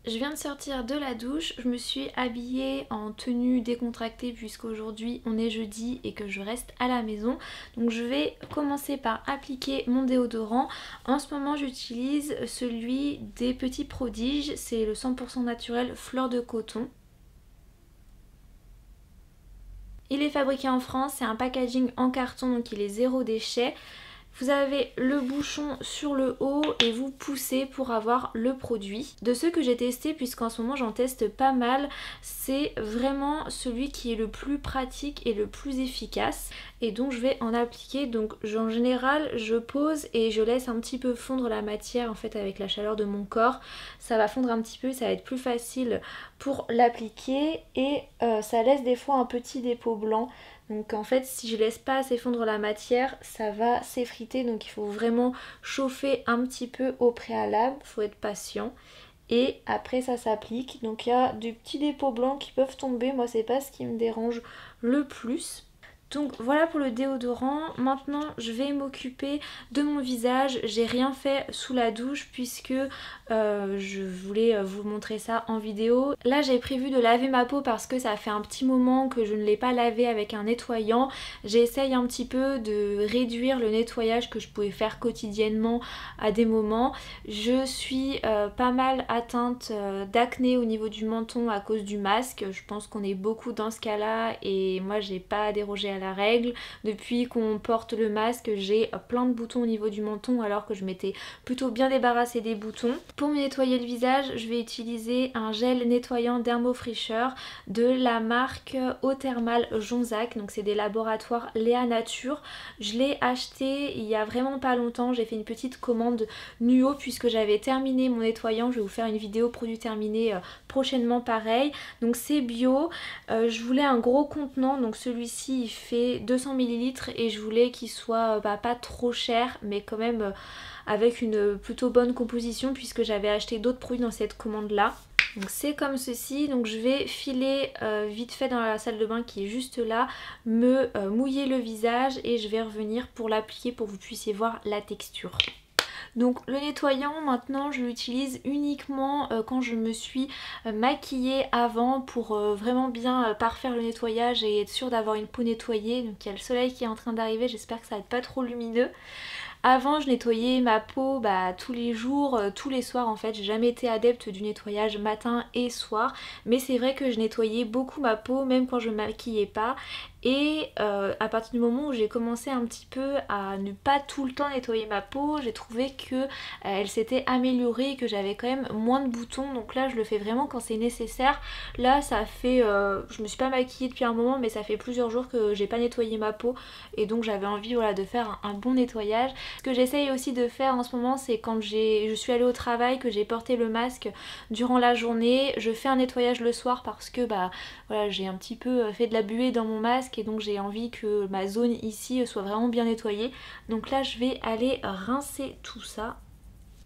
Je viens de sortir de la douche, je me suis habillée en tenue décontractée puisqu'aujourd'hui on est jeudi et que je reste à la maison. Donc je vais commencer par appliquer mon déodorant. En ce moment j'utilise celui des Petits Prodiges, c'est le 100% naturel fleur de coton. Il est fabriqué en France, c'est un packaging en carton donc il est zéro déchet. Vous avez le bouchon sur le haut et vous poussez pour avoir le produit. De ceux que j'ai testés, puisqu'en ce moment j'en teste pas mal, c'est vraiment celui qui est le plus pratique et le plus efficace. Et donc je vais en appliquer, donc en général je pose et je laisse un petit peu fondre la matière en fait avec la chaleur de mon corps. Ça va fondre un petit peu, ça va être plus facile pour l'appliquer et ça laisse des fois un petit dépôt blanc. Donc en fait si je laisse pas assez fondre la matière ça va s'effriter, donc il faut vraiment chauffer un petit peu au préalable, il faut être patient et après ça s'applique. Donc il y a des petits dépôts blancs qui peuvent tomber, moi c'est pas ce qui me dérange le plus. Donc voilà pour le déodorant. Maintenant je vais m'occuper de mon visage. J'ai rien fait sous la douche puisque je voulais vous montrer ça en vidéo. Là j'ai prévu de laver ma peau parce que ça fait un petit moment que je ne l'ai pas lavé avec un nettoyant. J'essaye un petit peu de réduire le nettoyage que je pouvais faire quotidiennement à des moments. Je suis pas mal atteinte d'acné au niveau du menton à cause du masque. Je pense qu'on est beaucoup dans ce cas-là et moi j'ai pas dérogé à la règle. Depuis qu'on porte le masque, j'ai plein de boutons au niveau du menton alors que je m'étais plutôt bien débarrassée des boutons. Pour me nettoyer le visage, je vais utiliser un gel nettoyant dermofricheur de la marque Eau Thermale Jonzac. Donc c'est des laboratoires Léa Nature. Je l'ai acheté il y a vraiment pas longtemps. J'ai fait une petite commande Nuo puisque j'avais terminé mon nettoyant. Je vais vous faire une vidéo produit terminé prochainement pareil. Donc c'est bio. Je voulais un gros contenant, donc celui-ci il fait 200 ml et je voulais qu'il soit pas trop cher mais quand même avec une plutôt bonne composition puisque j'avais acheté d'autres produits dans cette commande là. Donc c'est comme ceci, donc je vais filer vite fait dans la salle de bain qui est juste là, me mouiller le visage et je vais revenir pour l'appliquer pour que vous puissiez voir la texture. Donc le nettoyant maintenant je l'utilise uniquement quand je me suis maquillée avant pour vraiment bien parfaire le nettoyage et être sûre d'avoir une peau nettoyée. Donc il y a le soleil qui est en train d'arriver, j'espère que ça va être pas trop lumineux. Avant je nettoyais ma peau tous les jours, tous les soirs en fait. J'ai jamais été adepte du nettoyage matin et soir, mais c'est vrai que je nettoyais beaucoup ma peau même quand je me maquillais pas. Et à partir du moment où j'ai commencé un petit peu à ne pas tout le temps nettoyer ma peau, j'ai trouvé que elle s'était améliorée et que j'avais quand même moins de boutons. Donc là je le fais vraiment quand c'est nécessaire. Là ça fait, je me suis pas maquillée depuis un moment mais ça fait plusieurs jours que j'ai pas nettoyé ma peau et donc j'avais envie voilà, de faire un bon nettoyage. Ce que j'essaye aussi de faire en ce moment c'est quand je suis allée au travail, que j'ai porté le masque durant la journée, je fais un nettoyage le soir parce que voilà, j'ai un petit peu fait de la buée dans mon masque et donc j'ai envie que ma zone ici soit vraiment bien nettoyée. Donc là je vais aller rincer tout ça.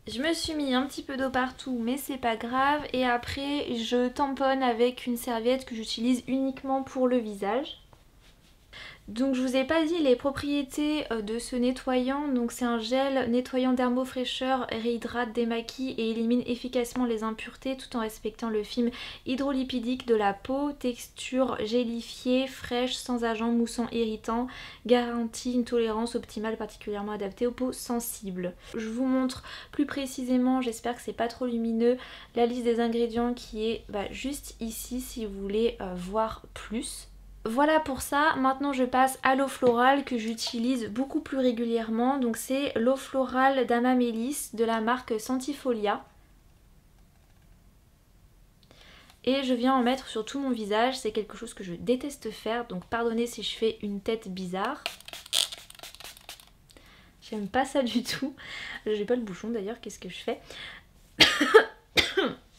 Je me suis mis un petit peu d'eau partout mais c'est pas grave et après je tamponne avec une serviette que j'utilise uniquement pour le visage. Donc je vous ai pas dit les propriétés de ce nettoyant, donc c'est un gel nettoyant dermofraîcheur, réhydrate, démaquille et élimine efficacement les impuretés tout en respectant le film hydrolipidique de la peau, texture gélifiée, fraîche, sans agents moussants irritants, garantit une tolérance optimale particulièrement adaptée aux peaux sensibles. Je vous montre plus précisément, j'espère que c'est pas trop lumineux, la liste des ingrédients qui est juste ici si vous voulez voir plus. Voilà pour ça, maintenant je passe à l'eau florale que j'utilise beaucoup plus régulièrement. Donc c'est l'eau florale d'Amamélis de la marque Sentifolia. Et je viens en mettre sur tout mon visage, c'est quelque chose que je déteste faire, donc pardonnez si je fais une tête bizarre. J'aime pas ça du tout. J'ai pas le bouchon d'ailleurs, qu'est-ce que je fais?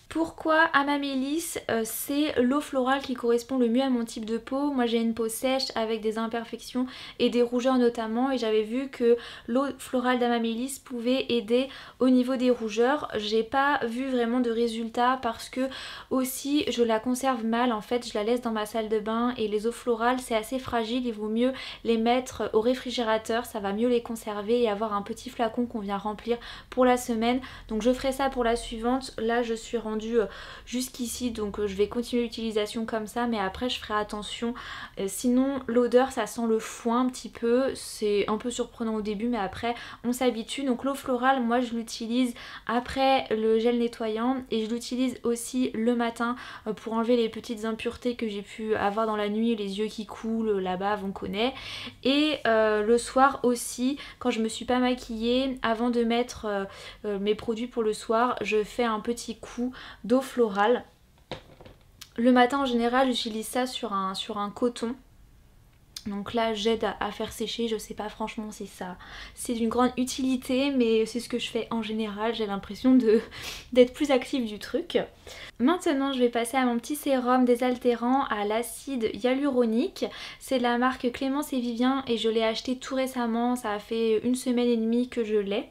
Pourquoi Amamélis c'est l'eau florale qui correspond le mieux à mon type de peau. Moi j'ai une peau sèche avec des imperfections et des rougeurs notamment et j'avais vu que l'eau florale d'Amamélis pouvait aider au niveau des rougeurs. J'ai pas vu vraiment de résultats parce que aussi je la conserve mal en fait, je la laisse dans ma salle de bain et les eaux florales c'est assez fragile, il vaut mieux les mettre au réfrigérateur, ça va mieux les conserver et avoir un petit flacon qu'on vient remplir pour la semaine. Donc je ferai ça pour la suivante. Là je suis rendue rendu jusqu'ici, donc je vais continuer l'utilisation comme ça, mais après je ferai attention. Sinon l'odeur, ça sent le foin un petit peu, c'est un peu surprenant au début, mais après on s'habitue. Donc l'eau florale, moi je l'utilise après le gel nettoyant et je l'utilise aussi le matin pour enlever les petites impuretés que j'ai pu avoir dans la nuit, les yeux qui coulent, la bave, on connaît. Et le soir aussi, quand je me suis pas maquillée, avant de mettre mes produits pour le soir, je fais un petit coup d'eau florale. Le matin en général, j'utilise ça sur un coton. Donc là j'aide à faire sécher, je sais pas franchement si ça c'est d'une grande utilité, mais c'est ce que je fais en général, j'ai l'impression d'être plus active du truc. Maintenant je vais passer à mon petit sérum désaltérant à l'acide hyaluronique. C'est de la marque Clémence et Vivien et je l'ai acheté tout récemment, ça a fait 1 semaine et demie que je l'ai.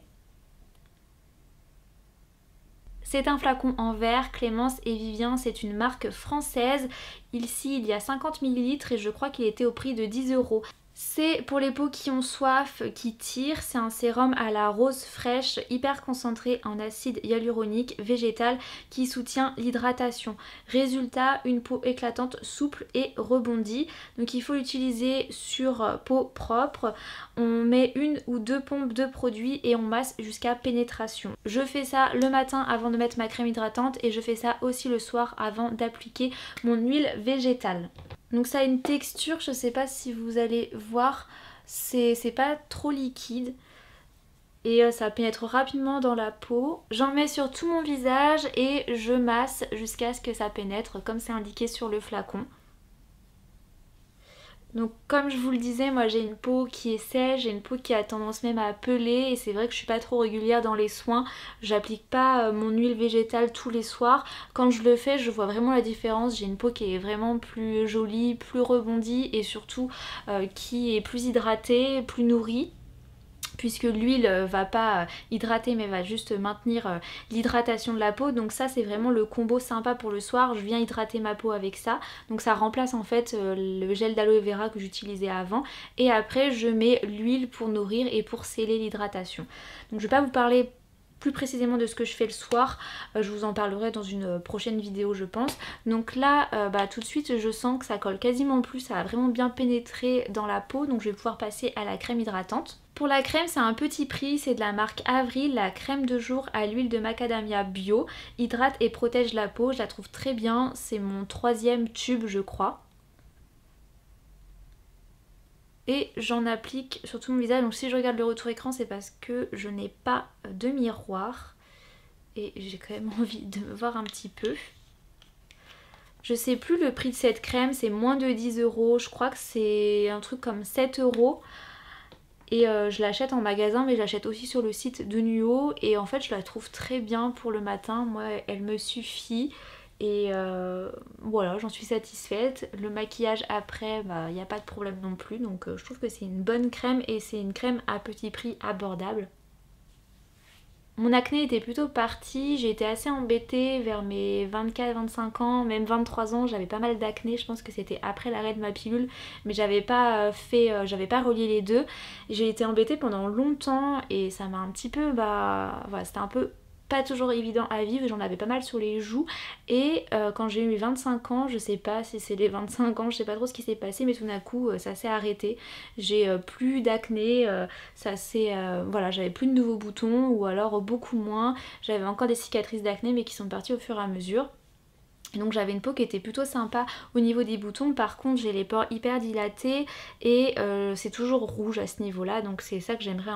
C'est un flacon en verre, Clémence et Vivien, c'est une marque française. Ici, il y a 50 ml et je crois qu'il était au prix de 10 €. C'est pour les peaux qui ont soif, qui tirent. C'est un sérum à la rose fraîche, hyper concentré en acide hyaluronique végétal qui soutient l'hydratation. Résultat, une peau éclatante, souple et rebondie. Donc il faut l'utiliser sur peau propre. On met 1 ou 2 pompes de produit et on masse jusqu'à pénétration. Je fais ça le matin avant de mettre ma crème hydratante et je fais ça aussi le soir avant d'appliquer mon huile végétale. Donc ça a une texture, je sais pas si vous allez voir, c'est pas trop liquide et ça pénètre rapidement dans la peau. J'en mets sur tout mon visage et je masse jusqu'à ce que ça pénètre comme c'est indiqué sur le flacon. Donc comme je vous le disais, moi j'ai une peau qui est sèche, j'ai une peau qui a tendance même à peler et c'est vrai que je suis pas trop régulière dans les soins. J'applique pas mon huile végétale tous les soirs. Quand je le fais, je vois vraiment la différence. J'ai une peau qui est vraiment plus jolie, plus rebondie et surtout qui est plus hydratée, plus nourrie. Puisque l'huile va pas hydrater mais va juste maintenir l'hydratation de la peau. Donc ça c'est vraiment le combo sympa pour le soir. Je viens hydrater ma peau avec ça. Donc ça remplace en fait le gel d'aloe vera que j'utilisais avant. Et après je mets l'huile pour nourrir et pour sceller l'hydratation. Donc je vais pas vous parler plus précisément de ce que je fais le soir, je vous en parlerai dans une prochaine vidéo je pense. Donc là tout de suite je sens que ça colle quasiment plus, ça a vraiment bien pénétré dans la peau, donc je vais pouvoir passer à la crème hydratante. Pour la crème c'est un petit prix, c'est de la marque Avril, la crème de jour à l'huile de macadamia bio, hydrate et protège la peau, je la trouve très bien, c'est mon 3e tube je crois. Et j'en applique sur tout mon visage, donc si je regarde le retour écran c'est parce que je n'ai pas de miroir et j'ai quand même envie de me voir un petit peu. Je sais plus le prix de cette crème, c'est moins de 10 €, je crois que c'est un truc comme 7 € et je l'achète en magasin mais je l'achète aussi sur le site de Nuo et en fait je la trouve très bien pour le matin, moi elle me suffit. Et voilà, j'en suis satisfaite. Le maquillage après, il n'y a pas de problème non plus. Donc je trouve que c'est une bonne crème et c'est une crème à petit prix abordable. Mon acné était plutôt parti, j'ai été assez embêtée vers mes 24-25 ans, même 23 ans, j'avais pas mal d'acné, je pense que c'était après l'arrêt de ma pilule, mais j'avais pas relié les deux. J'ai été embêtée pendant longtemps et ça m'a un petit peu, voilà, c'était un peu pas toujours évident à vivre, j'en avais pas mal sur les joues et quand j'ai eu 25 ans, je sais pas si c'est les 25 ans, je sais pas trop ce qui s'est passé mais tout d'un coup ça s'est arrêté, j'ai plus d'acné, voilà, j'avais plus de nouveaux boutons ou alors beaucoup moins, j'avais encore des cicatrices d'acné mais qui sont parties au fur et à mesure. Et donc j'avais une peau qui était plutôt sympa au niveau des boutons, par contre j'ai les pores hyper dilatés et c'est toujours rouge à ce niveau là, donc c'est ça que j'aimerais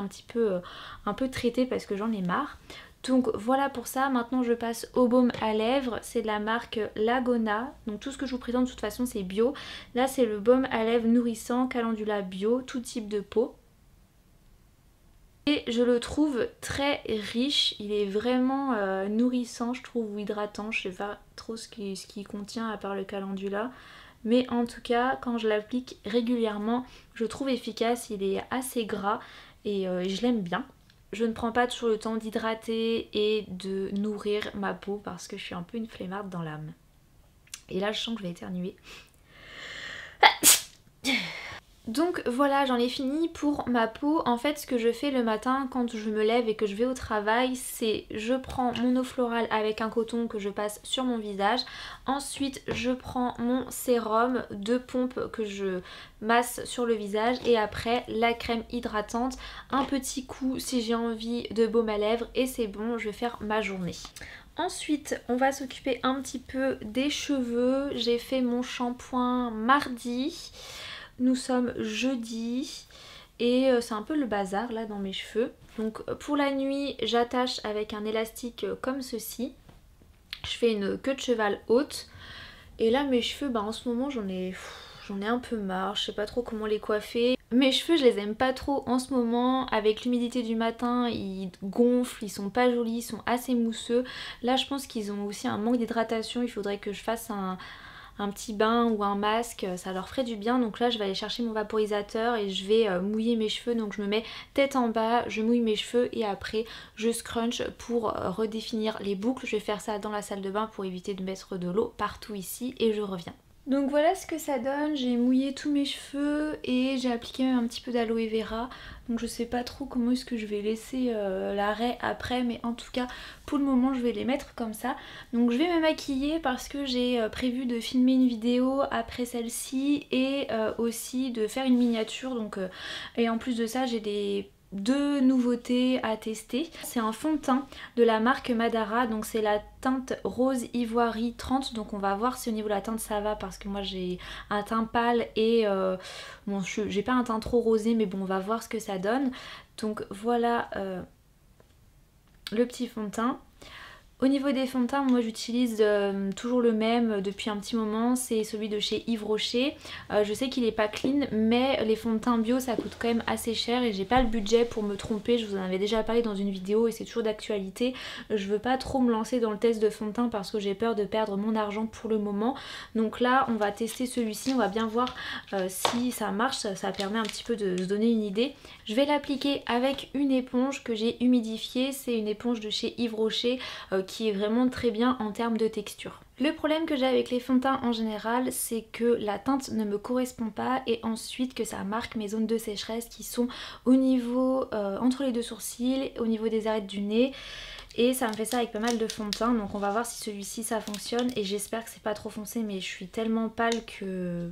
un peu traiter parce que j'en ai marre. Donc voilà pour ça, maintenant je passe au baume à lèvres, c'est de la marque Lagona, donc tout ce que je vous présente de toute façon c'est bio. Là c'est le baume à lèvres nourrissant, calendula bio, tout type de peau. Et je le trouve très riche, il est vraiment nourrissant je trouve, ou hydratant, je sais pas trop ce qu'il contient à part le calendula. Mais en tout cas quand je l'applique régulièrement, je le trouve efficace, il est assez gras et je l'aime bien. Je ne prends pas toujours le temps d'hydrater et de nourrir ma peau parce que je suis un peu une flemmarde dans l'âme. Et là je sens que je vais éternuer. Donc voilà, j'en ai fini pour ma peau. En fait, ce que je fais le matin quand je me lève et que je vais au travail, c'est je prends mon eau florale avec un coton que je passe sur mon visage. Ensuite, je prends mon sérum de pompe que je masse sur le visage. Et après, la crème hydratante, un petit coup si j'ai envie de baume à lèvres. Et c'est bon, je vais faire ma journée. Ensuite, on va s'occuper un petit peu des cheveux. J'ai fait mon shampoing mardi. Nous sommes jeudi et c'est un peu le bazar là dans mes cheveux. Donc pour la nuit, j'attache avec un élastique comme ceci. Je fais une queue de cheval haute. Et là mes cheveux, en ce moment j'en ai un peu marre. Je sais pas trop comment les coiffer. Mes cheveux je les aime pas trop en ce moment. Avec l'humidité du matin, ils gonflent, ils sont pas jolis, ils sont assez mousseux. Là je pense qu'ils ont aussi un manque d'hydratation. Il faudrait que je fasse un petit bain ou un masque, ça leur ferait du bien. Donc là je vais aller chercher mon vaporisateur et je vais mouiller mes cheveux. Donc je me mets tête en bas, je mouille mes cheveux et après je scrunch pour redéfinir les boucles. Je vais faire ça dans la salle de bain pour éviter de mettre de l'eau partout ici et je reviens. Donc voilà ce que ça donne, j'ai mouillé tous mes cheveux et j'ai appliqué même un petit peu d'aloe vera. Donc je sais pas trop comment est-ce que je vais laisser l'arrêt après, mais en tout cas pour le moment je vais les mettre comme ça. Donc je vais me maquiller parce que j'ai prévu de filmer une vidéo après celle-ci et aussi de faire une miniature. Donc, et en plus de ça j'ai deux nouveautés à tester. C'est un fond de teint de la marque Madara, donc c'est la teinte rose ivoire 30, donc on va voir si au niveau de la teinte ça va parce que moi j'ai un teint pâle et bon j'ai pas un teint trop rosé mais bon on va voir ce que ça donne. Donc voilà le petit fond de teint. Au niveau des fonds de teint, moi j'utilise toujours le même depuis un petit moment, c'est celui de chez Yves Rocher. Je sais qu'il est pas clean, mais les fonds de teint bio ça coûte quand même assez cher et j'ai pas le budget pour me tromper. Je vous en avais déjà parlé dans une vidéo et c'est toujours d'actualité. Je veux pas trop me lancer dans le test de fond de teint parce que j'ai peur de perdre mon argent pour le moment. Donc là on va tester celui-ci, on va bien voir si ça marche, ça permet un petit peu de se donner une idée. Je vais l'appliquer avec une éponge que j'ai humidifiée, c'est une éponge de chez Yves Rocher qui est vraiment très bien en termes de texture. Le problème que j'ai avec les fonds de teint en général, c'est que la teinte ne me correspond pas et ensuite que ça marque mes zones de sécheresse qui sont au niveau entre les deux sourcils, au niveau des arêtes du nez. Et ça me fait ça avec pas mal de fonds de teint, donc on va voir si celui-ci ça fonctionne et j'espère que c'est pas trop foncé, mais je suis tellement pâle que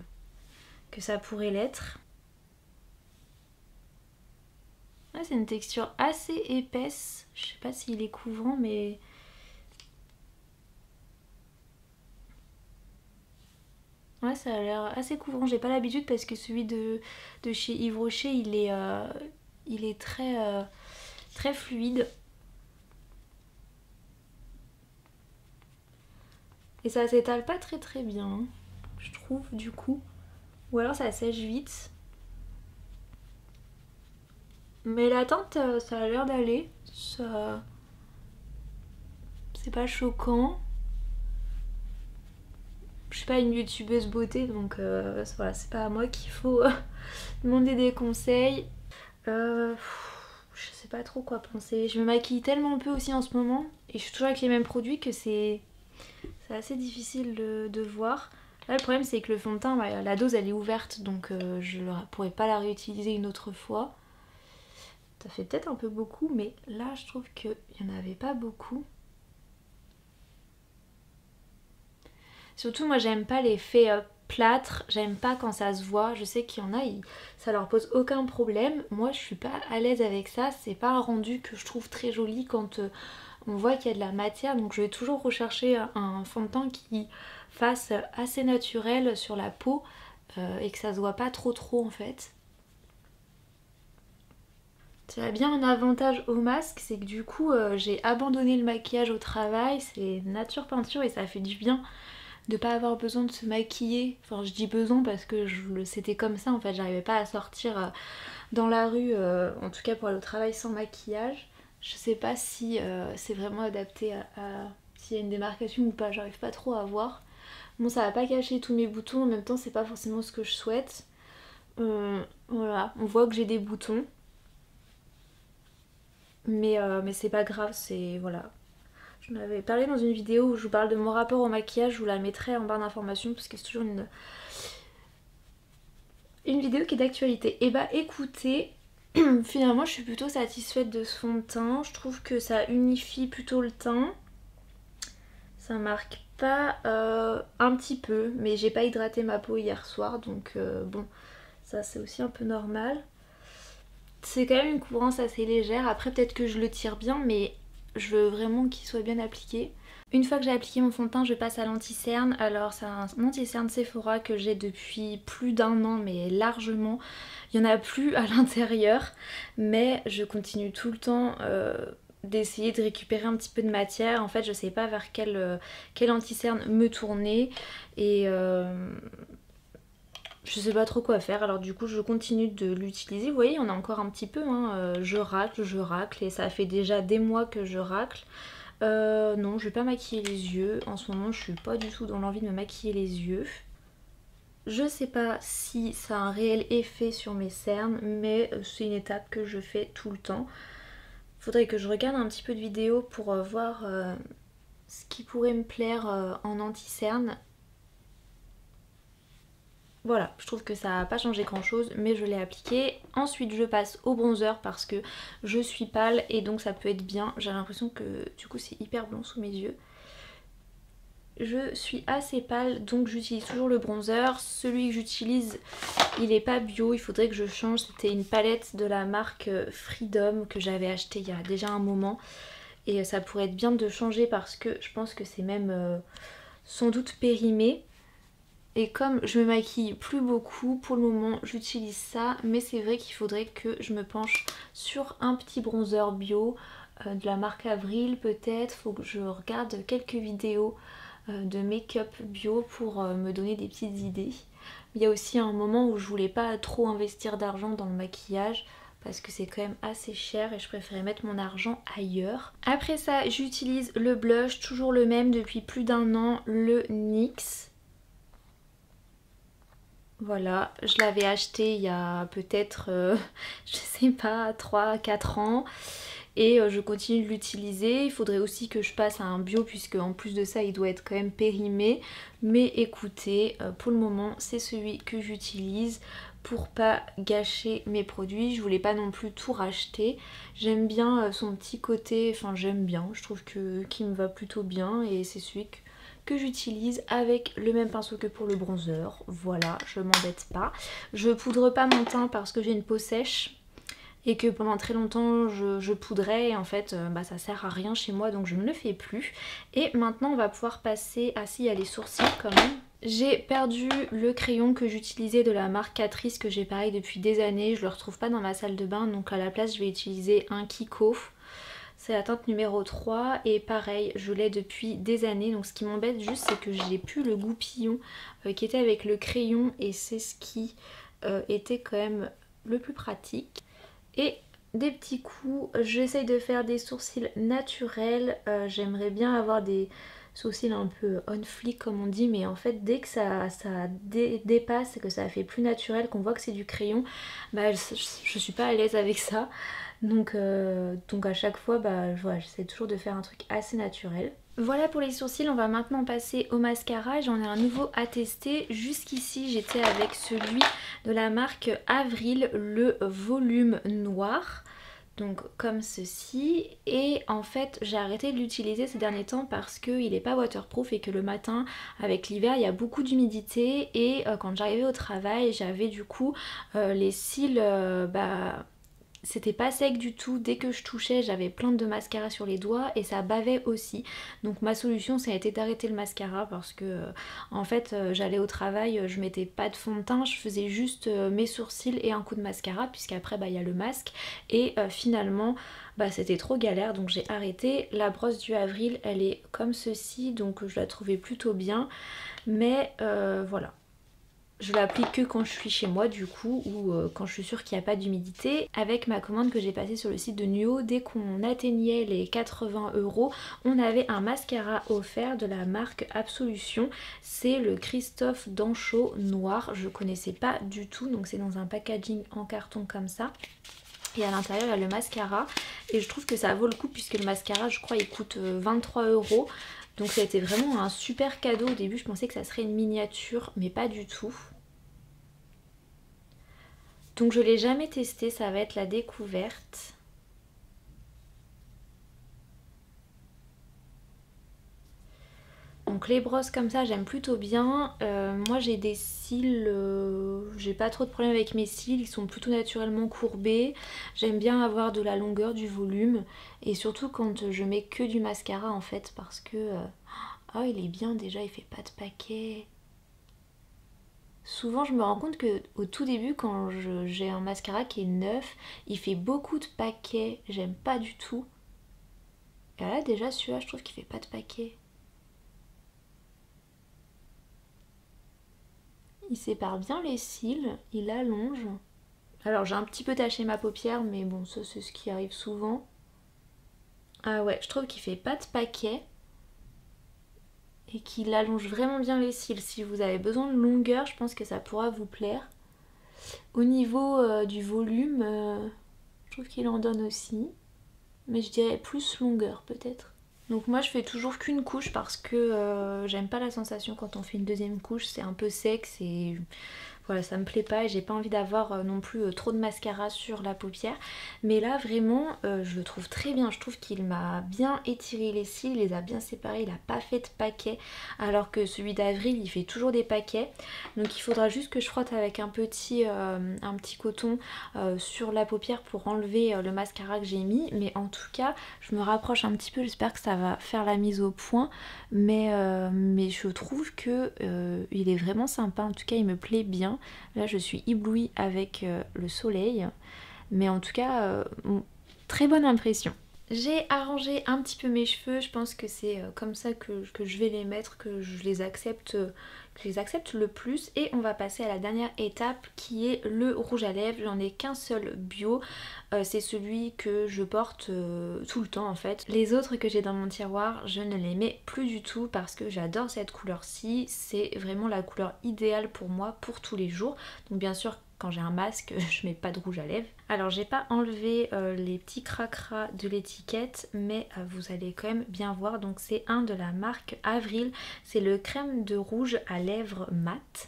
ça pourrait l'être. Ouais, c'est une texture assez épaisse, je sais pas s'il est couvrant mais... Ouais, ça a l'air assez couvrant, j'ai pas l'habitude parce que celui de chez Yves Rocher il est très fluide. Et ça s'étale pas très bien, hein, je trouve du coup. Ou alors ça sèche vite. Mais la teinte ça a l'air d'aller, ça... c'est pas choquant. Je suis pas une youtubeuse beauté donc voilà, c'est pas à moi qu'il faut demander des conseils. Je sais pas trop quoi penser. Je me maquille tellement peu aussi en ce moment et je suis toujours avec les mêmes produits que c'est assez difficile de voir. Là le problème c'est que le fond de teint, la dose elle est ouverte donc je ne pourrais pas la réutiliser une autre fois. Ça fait peut-être un peu beaucoup mais là je trouve qu'il n'y en avait pas beaucoup. Surtout moi j'aime pas l'effet plâtre, j'aime pas quand ça se voit. Je sais qu'il y en a, ça leur pose aucun problème. Moi je suis pas à l'aise avec ça, c'est pas un rendu que je trouve très joli quand on voit qu'il y a de la matière. Donc je vais toujours rechercher un fond de teint qui fasse assez naturel sur la peau et que ça se voit pas trop en fait. Ça a bien un avantage au masque, c'est que du coup j'ai abandonné le maquillage au travail, c'est nature peinture et ça fait du bien de pas avoir besoin de se maquiller. Enfin je dis besoin parce que c'était comme ça en fait, j'arrivais pas à sortir dans la rue, en tout cas pour aller au travail sans maquillage. Je sais pas si c'est vraiment adapté à s'il y a une démarcation ou pas, j'arrive pas trop à voir. Bon ça va pas cacher tous mes boutons, en même temps c'est pas forcément ce que je souhaite. Voilà, on voit que j'ai des boutons. Mais c'est pas grave, c'est... voilà. Je m'avais parlé dans une vidéo où je vous parle de mon rapport au maquillage, je vous la mettrai en barre d'informations parce que c'est toujours une vidéo qui est d'actualité. Et bah écoutez, finalement je suis plutôt satisfaite de ce fond de teint. Je trouve que ça unifie plutôt le teint. Ça marque pas un petit peu, mais j'ai pas hydraté ma peau hier soir, donc bon, ça c'est aussi un peu normal. C'est quand même une couvrance assez légère. Après peut-être que je le tire bien, mais je veux vraiment qu'il soit bien appliqué. Une fois que j'ai appliqué mon fond de teint, je passe à l'anti-cerne. Alors c'est un anti-cerne Sephora que j'ai depuis plus d'1 an, mais largement. Il n'y en a plus à l'intérieur, mais je continue tout le temps d'essayer de récupérer un petit peu de matière. En fait je sais pas vers quel anti-cerne me tourner et je sais pas trop quoi faire, alors du coup je continue de l'utiliser. Vous voyez, on a encore un petit peu, hein. Je racle et ça fait déjà des mois que je racle. Non, je vais pas maquiller les yeux. En ce moment je suis pas du tout dans l'envie de me maquiller les yeux. Je sais pas si ça a un réel effet sur mes cernes, mais c'est une étape que je fais tout le temps. Faudrait que je regarde un petit peu de vidéos pour voir ce qui pourrait me plaire en anti-cerne. Voilà, je trouve que ça n'a pas changé grand chose, mais je l'ai appliqué. Ensuite je passe au bronzer parce que je suis pâle et donc ça peut être bien. J'ai l'impression que du coup c'est hyper blanc sous mes yeux. Je suis assez pâle donc j'utilise toujours le bronzer. Celui que j'utilise il est pas bio, il faudrait que je change. C'était une palette de la marque Freedom que j'avais acheté il y a déjà un moment. Et ça pourrait être bien de changer parce que je pense que c'est même sans doute périmé. Et comme je me maquille plus beaucoup, pour le moment j'utilise ça. Mais c'est vrai qu'il faudrait que je me penche sur un petit bronzer bio de la marque Avril peut-être. Faut que je regarde quelques vidéos de make-up bio pour me donner des petites idées. Il y a aussi un moment où je voulais pas trop investir d'argent dans le maquillage parce que c'est quand même assez cher et je préférais mettre mon argent ailleurs. Après ça j'utilise le blush, toujours le même depuis plus d'1 an, le NYX. Voilà, je l'avais acheté il y a peut-être, je sais pas, 3-4 ans. Et je continue de l'utiliser. Il faudrait aussi que je passe à un bio puisque en plus de ça il doit être quand même périmé. Mais écoutez, pour le moment c'est celui que j'utilise pour pas gâcher mes produits. Je voulais pas non plus tout racheter. J'aime bien son petit côté, enfin j'aime bien, je trouve qu'il me va plutôt bien et c'est celui que j'utilise avec le même pinceau que pour le bronzer. Voilà, je m'embête pas. Je poudre pas mon teint parce que j'ai une peau sèche et que pendant très longtemps je poudrais et en fait bah, ça sert à rien chez moi donc je ne le fais plus. Et maintenant on va pouvoir passer, ah si il y a les sourcils quand même. J'ai perdu le crayon que j'utilisais de la marque Catrice que j'ai pareil depuis des années, je le retrouve pas dans ma salle de bain donc à la place je vais utiliser un Kiko. C'est la teinte numéro 3 et pareil je l'ai depuis des années, donc ce qui m'embête juste c'est que j'ai plus le goupillon qui était avec le crayon et c'est ce qui était quand même le plus pratique. Et des petits coups, j'essaye de faire des sourcils naturels, j'aimerais bien avoir des sourcils un peu on fleek comme on dit, mais en fait dès que ça dépasse et que ça fait plus naturel, qu'on voit que c'est du crayon, bah, je suis pas à l'aise avec ça. Donc à chaque fois bah, voilà, j'essaie toujours de faire un truc assez naturel. Voilà pour les sourcils, on va maintenant passer au mascara. J'en ai un nouveau à tester. Jusqu'ici j'étais avec celui de la marque Avril, le volume noir. Donc comme ceci, et en fait j'ai arrêté de l'utiliser ces derniers temps parce qu'il n'est pas waterproof et que le matin avec l'hiver il y a beaucoup d'humidité et quand j'arrivais au travail j'avais du coup les cils c'était pas sec du tout, dès que je touchais j'avais plein de mascara sur les doigts et ça bavait aussi. Donc ma solution ça a été d'arrêter le mascara parce que en fait j'allais au travail, je mettais pas de fond de teint, je faisais juste mes sourcils et un coup de mascara puisqu'après bah il y a le masque et finalement bah c'était trop galère donc j'ai arrêté. La brosse du Avril elle est comme ceci donc je la trouvais plutôt bien mais voilà. Je l'applique que quand je suis chez moi du coup ou quand je suis sûre qu'il n'y a pas d'humidité. Avec ma commande que j'ai passée sur le site de Nuo, dès qu'on atteignait les 80 €, on avait un mascara offert de la marque Absolution. C'est le Christophe Dancho noir, je connaissais pas du tout, donc c'est dans un packaging en carton comme ça. Et à l'intérieur il y a le mascara et je trouve que ça vaut le coup puisque le mascara je crois il coûte 23 €. Donc ça a été vraiment un super cadeau. Au début je pensais que ça serait une miniature mais pas du tout. Donc je l'ai jamais testé, ça va être la découverte. Donc les brosses comme ça j'aime plutôt bien. Moi j'ai des cils, j'ai pas trop de problème avec mes cils, ils sont plutôt naturellement courbés. J'aime bien avoir de la longueur, du volume. Et surtout quand je mets que du mascara en fait parce que... oh il est bien déjà, il fait pas de paquet. Souvent je me rends compte que au tout début quand j'ai un mascara qui est neuf, il fait beaucoup de paquets, j'aime pas du tout. Et là déjà celui-là je trouve qu'il fait pas de paquet. Il sépare bien les cils, il allonge. Alors j'ai un petit peu taché ma paupière mais bon ça c'est ce qui arrive souvent. Ah ouais, je trouve qu'il fait pas de paquet. Et qu'il allonge vraiment bien les cils. Si vous avez besoin de longueur, je pense que ça pourra vous plaire. Au niveau du volume, je trouve qu'il en donne aussi. Mais je dirais plus longueur peut-être. Donc moi je fais toujours qu'une couche parce que j'aime pas la sensation quand on fait une deuxième couche. C'est un peu sec, c'est... Voilà, ça me plaît pas et j'ai pas envie d'avoir non plus trop de mascara sur la paupière. Mais là vraiment je le trouve très bien. Je trouve qu'il m'a bien étiré les cils, il les a bien séparés, il a pas fait de paquets. Alors que celui d'Avril il fait toujours des paquets. Donc il faudra juste que je frotte avec un petit coton sur la paupière pour enlever le mascara que j'ai mis. Mais en tout cas je me rapproche un petit peu, j'espère que ça va faire la mise au point. Mais je trouve que il est vraiment sympa, en tout cas il me plaît bien. Là je suis éblouie avec le soleil, mais en tout cas très bonne impression. J'ai arrangé un petit peu mes cheveux, je pense que c'est comme ça que je vais les mettre, que je les accepte le plus. Et on va passer à la dernière étape qui est le rouge à lèvres. J'en ai qu'un seul bio, c'est celui que je porte tout le temps en fait. Les autres que j'ai dans mon tiroir, je ne les mets plus du tout parce que j'adore cette couleur-ci. C'est vraiment la couleur idéale pour moi pour tous les jours. Donc bien sûr quand j'ai un masque, je mets pas de rouge à lèvres. Alors j'ai pas enlevé les petits cracras de l'étiquette, mais vous allez quand même bien voir. Donc c'est un de la marque Avril, c'est le crème de rouge à lèvres mat.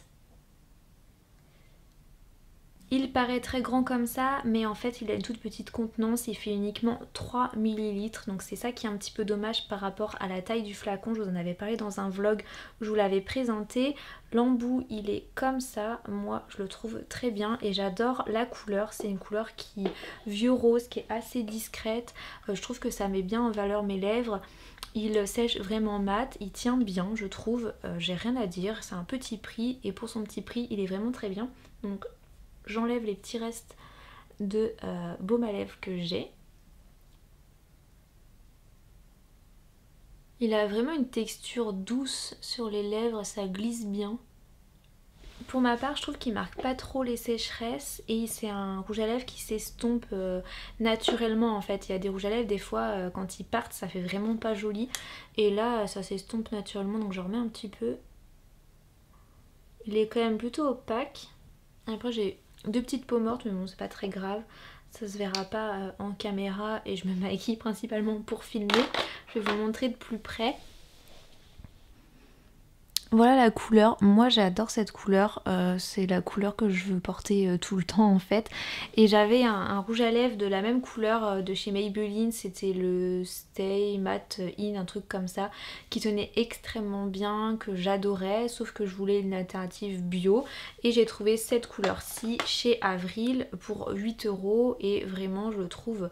Il paraît très grand comme ça, mais en fait il a une toute petite contenance, il fait uniquement 3 ml, donc c'est ça qui est un petit peu dommage par rapport à la taille du flacon. Je vous en avais parlé dans un vlog où je vous l'avais présenté. L'embout il est comme ça, moi je le trouve très bien et j'adore la couleur. C'est une couleur qui vieux rose, qui est assez discrète, je trouve que ça met bien en valeur mes lèvres. Il sèche vraiment mat, il tient bien je trouve, j'ai rien à dire, c'est un petit prix et pour son petit prix il est vraiment très bien. Donc j'enlève les petits restes de baume à lèvres que j'ai. Il a vraiment une texture douce sur les lèvres, ça glisse bien. Pour ma part, je trouve qu'il marque pas trop les sécheresses et c'est un rouge à lèvres qui s'estompe naturellement en fait. Il y a des rouges à lèvres, des fois quand ils partent, ça fait vraiment pas joli. Et là, ça s'estompe naturellement, donc je remets un petit peu. Il est quand même plutôt opaque. Après, j'ai deux petites peaux mortes, mais bon, c'est pas très grave. Ça se verra pas en caméra et je me maquille principalement pour filmer. Je vais vous montrer de plus près. Voilà la couleur, moi j'adore cette couleur, c'est la couleur que je veux porter tout le temps en fait. Et j'avais un rouge à lèvres de la même couleur de chez Maybelline, c'était le Stay Matte In, un truc comme ça, qui tenait extrêmement bien, que j'adorais, sauf que je voulais une alternative bio. Et j'ai trouvé cette couleur-ci chez Avril pour 8 € et vraiment je le trouve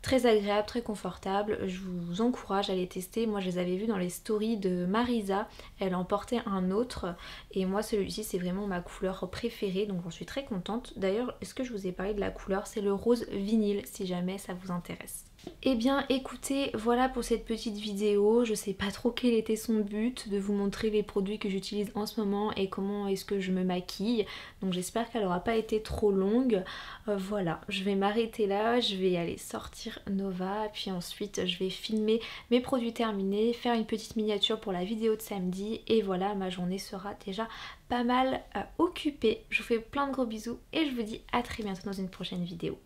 très agréable, très confortable. Je vous encourage à les tester. Moi je les avais vus dans les stories de Marisa, elle en portait un autre et moi celui-ci c'est vraiment ma couleur préférée, donc j'en suis très contente. D'ailleurs, est-ce que je vous ai parlé de la couleur? C'est le rose vinyle si jamais ça vous intéresse. Eh bien écoutez, voilà pour cette petite vidéo. Je sais pas trop quel était son but, de vous montrer les produits que j'utilise en ce moment et comment est-ce que je me maquille. Donc j'espère qu'elle aura pas été trop longue. Voilà, je vais m'arrêter là, je vais aller sortir Nova, puis ensuite je vais filmer mes produits terminés, faire une petite miniature pour la vidéo de samedi et voilà, ma journée sera déjà pas mal occupée. Je vous fais plein de gros bisous et je vous dis à très bientôt dans une prochaine vidéo.